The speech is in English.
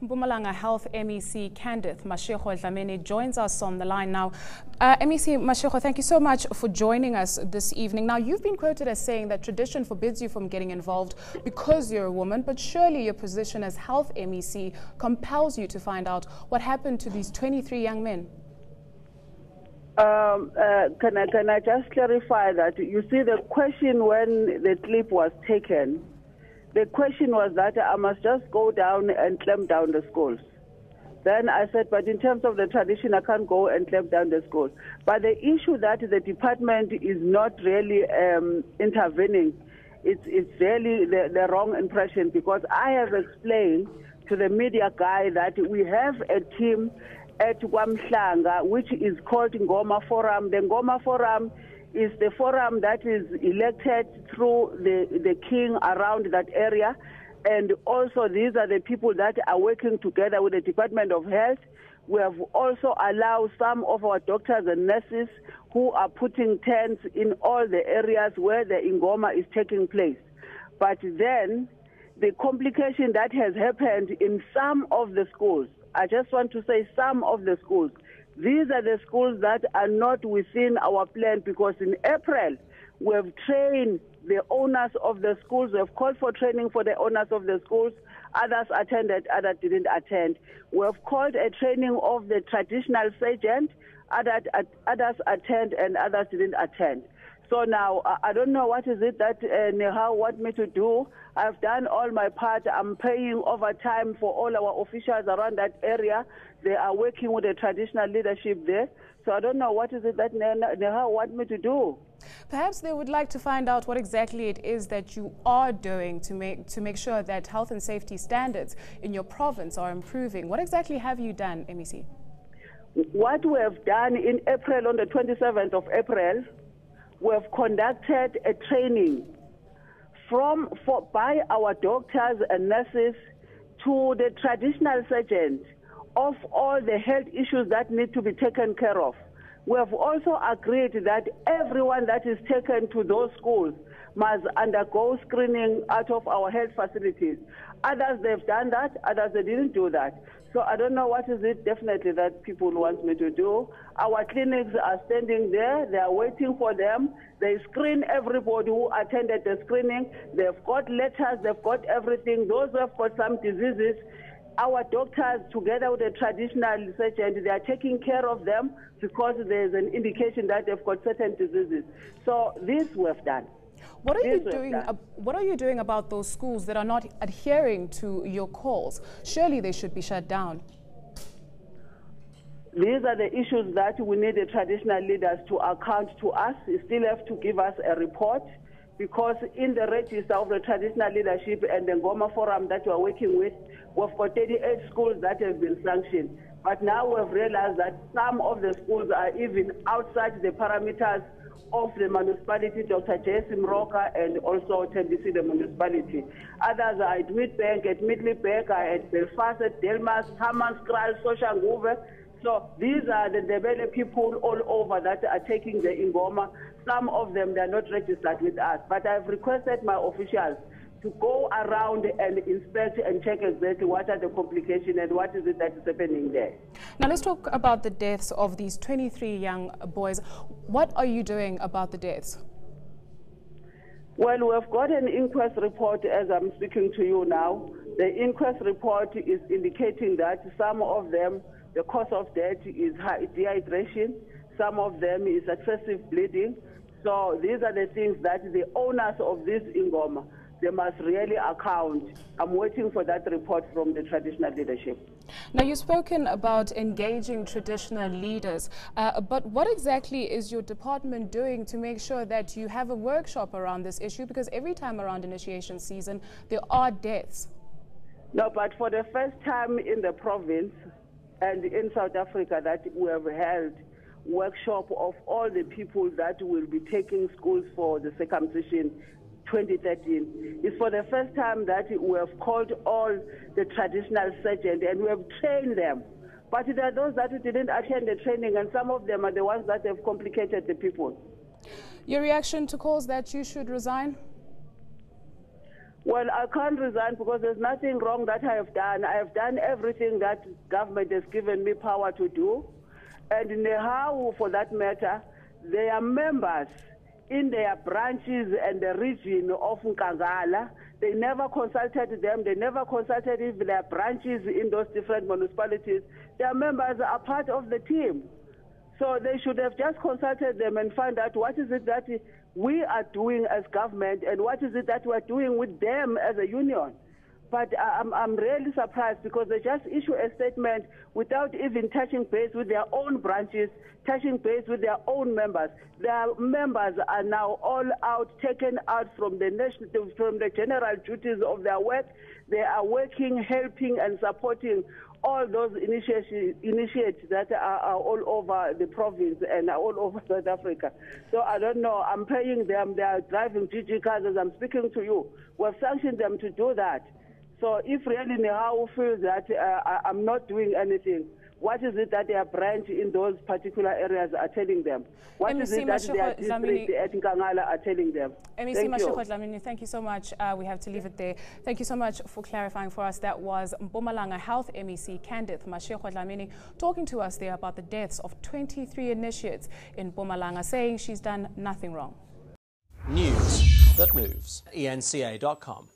Mpumalanga Health MEC Candice Mashego Dlamini joins us on the line now. MEC Mashego, thank you so much for joining us this evening. Now, you've been quoted as saying that tradition forbids you from getting involved because you're a woman, but surely your position as Health MEC compels you to find out what happened to these 23 young men. Can I just clarify that? You see, the question when the clip was taken, the question was that I must just go down and clamp down the schools. Then I said, but in terms of the tradition, I can't go and clamp down the schools. But the issue that the department is not really intervening, it's really the wrong impression, because I have explained to the media guy that we have a team at KwaMhlanga, which is called Ngoma Forum. The Ngoma Forum is the forum that is elected through the king around that area. And also these are the people that are working together with the Department of Health. We have also allowed some of our doctors and nurses who are putting tents in all the areas where the Ngoma is taking place. But then the complication that has happened in some of the schools, I just want to say some of the schools, these are the schools that are not within our plan, because in April we have trained the owners of the schools. We have called for training for the owners of the schools. Others attended, others didn't attend. We have called a training of the traditional sergeant. Others attend and others didn't attend. So now, I don't know what is it that Neha want me to do. I've done all my part. I'm paying overtime for all our officials around that area. They are working with the traditional leadership there. So I don't know what is it that Neha want me to do. Perhaps they would like to find out what exactly it is that you are doing to make sure that health and safety standards in your province are improving. What exactly have you done, MEC? What we have done in April, on the 27th of April, we have conducted a training by our doctors and nurses to the traditional sergeant of all the health issues that need to be taken care of. We have also agreed that everyone that is taken to those schools must undergo screening out of our health facilities. Others, they've done that, others, they didn't do that. So I don't know what is it definitely that people want me to do. Our clinics are standing there. They are waiting for them. They screen everybody who attended the screening. They've got letters. They've got everything. Those who have got some diseases, our doctors, together with the traditional surgeon, they are taking care of them because there's an indication that they've got certain diseases. So this we have done. What are you doing about those schools that are not adhering to your calls? Surely they should be shut down. These are the issues that we need the traditional leaders to account to us. They still have to give us a report, because in the register of the traditional leadership and the Ngoma Forum that we are working with, we've got 38 schools that have been sanctioned. But now we've realized that some of the schools are even outside the parameters of the municipality, Dr. J.S. Mroka, and also Tembisi, the municipality. Others are at Midbank, at Middelburg, at Belfast, at Delmas, Hammanskraal, Soshanguve. So these are the Ndebele people all over that are taking the Ngoma. Some of them, they are not registered with us. But I've requested my officials to go around and inspect and check exactly what are the complications and what is it that is happening there. Now let's talk about the deaths of these 23 young boys. What are you doing about the deaths? Well, we've got an inquest report as I'm speaking to you now. The inquest report is indicating that some of them, the cause of death is dehydration. Some of them is excessive bleeding. So these are the things that the owners of this Ngoma, they must really account. I'm waiting for that report from the traditional leadership. Now, you've spoken about engaging traditional leaders, but what exactly is your department doing to make sure that you have a workshop around this issue? Because every time around initiation season, there are deaths. No, but for the first time in the province and in South Africa that we have held workshop of all the people that will be taking schools for the circumcision 2013. It's for the first time that we have called all the traditional surgeons and we have trained them. But there are those that didn't attend the training, and some of them are the ones that have complicated the people. Your reaction to calls that you should resign? Well, I can't resign because there's nothing wrong that I have done. I have done everything that government has given me power to do. And in Nehawu, for that matter, they are members in their branches and the region of Nkangala. They never consulted them. They never consulted even their branches in those different municipalities. Their members are part of the team. So they should have just consulted them and find out what is it that we are doing as government and what is it that we are doing with them as a union. But I'm really surprised because they just issue a statement without even touching base with their own branches, touching base with their own members. Their members are now all out, taken out from the general duties of their work. They are working, helping, and supporting all those initiatives that are all over the province and all over South Africa. So I don't know. I'm paying them. They are driving GG cars as I'm speaking to you. We've sanctioned them to do that. So if really Nehawu feels that I'm not doing anything, what is it that their branch in those particular areas are telling them? What is it that their district at Nkangala are telling them? MEC Mashego Dlamini, thank you so much. We have to leave it there. Thank you so much for clarifying for us. That was Mpumalanga Health MEC Candice Mashego Dlamini talking to us there about the deaths of 23 initiates in Mpumalanga, saying she's done nothing wrong. News that moves. ENCA.com.